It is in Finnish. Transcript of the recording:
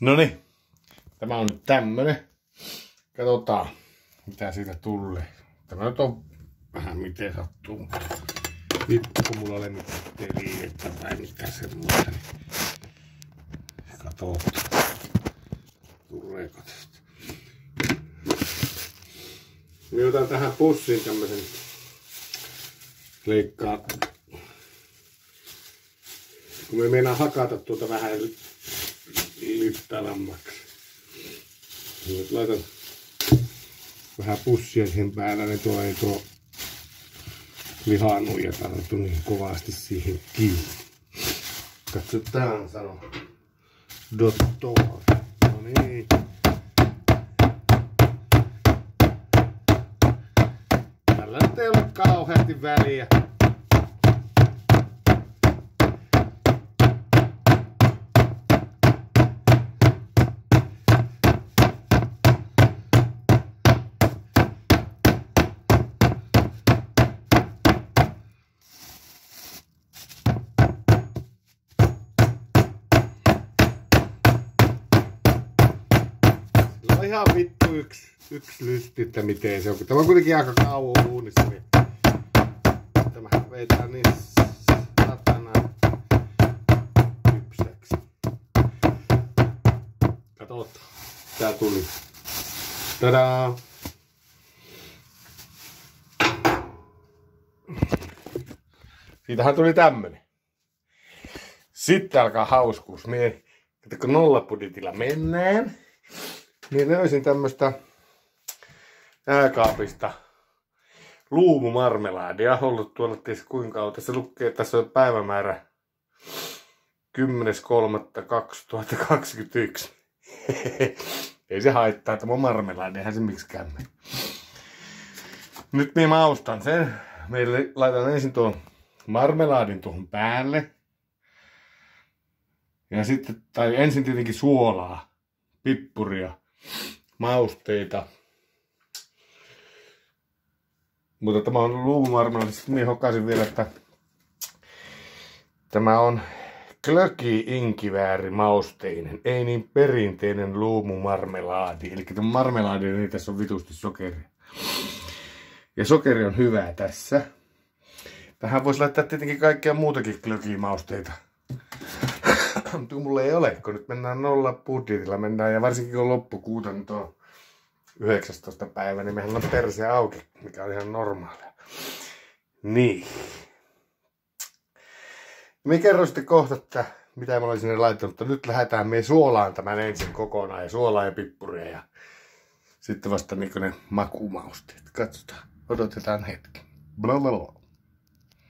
Noniin, tämä on nyt tämmönen. Katsotaan, mitä siitä tulee. Tämä nyt on vähän miten sattuu. Vittu, kun mulla oli mitään liivettä tai mitään semmoista. Katsotaan, tuleeko tästä. Minä otan tähän pussiin tämmösen leikkaa. Kun me meinaan hakata tuota vähän littalammaksi. Nyt laitan vähän pussia siihen päällä, niin tuo ei tuo lihanuija tartu niin kovasti siihen kiinni. Katsotaan, sano. Dottor. No niin. Tällä nyt ei ole kauheasti väliä. Ihan vittu yksi lysti, että miten se on. Tämä on kuitenkin aika kauan uunissa, niin tämä vetää niin satana kypsäksi. Katsotaan. Tää tuli. Tadaa! Siitähän tuli tämmönen. Sitten alkaa hauskuus. Mie, kun nollapuditilla mennään. Niin löysin tämmöstä jääkaapista luumumarmelaadia. Ollut tuolla ties kuinka kauan. Tässä lukee, että tässä on päivämäärä 10.3.2021. Ei se haittaa, että mun marmelaadi, eihän se miksikään mene. Nyt minä maustan sen. Meille laitan ensin tuon marmelaadin tuohon päälle. Ja sitten, tai ensin tietenkin suolaa, pippuria, mausteita. Mutta tämä on luumumarmelaadi. Sitten minä hokasin vielä, että tämä on Glögi-inkiväärimausteinen, ei niin perinteinen luumumarmelaadi. Eli tämä marmelaadi, niin tässä on vitusti sokeria. Ja sokeri on hyvää tässä. Tähän voisi laittaa tietenkin kaikkea muutakin Glögi-mausteita. Mutta mulla ei ole, kun nyt mennään nolla budjetilla. Mennään, ja varsinkin kun loppukuuta, niin tuo 19. päivä, niin mehän on perse auki, mikä on ihan normaalia. Niin. Me kerron sitten kohta, että mitä mä olin sinne laittanut, mutta nyt lähdetään me suolaan tämän ensin kokonaan, ja suolaa ja pippuria, ja sitten vasta niin ne makumausteet. Katsotaan, odotetaan hetki. Blablabla.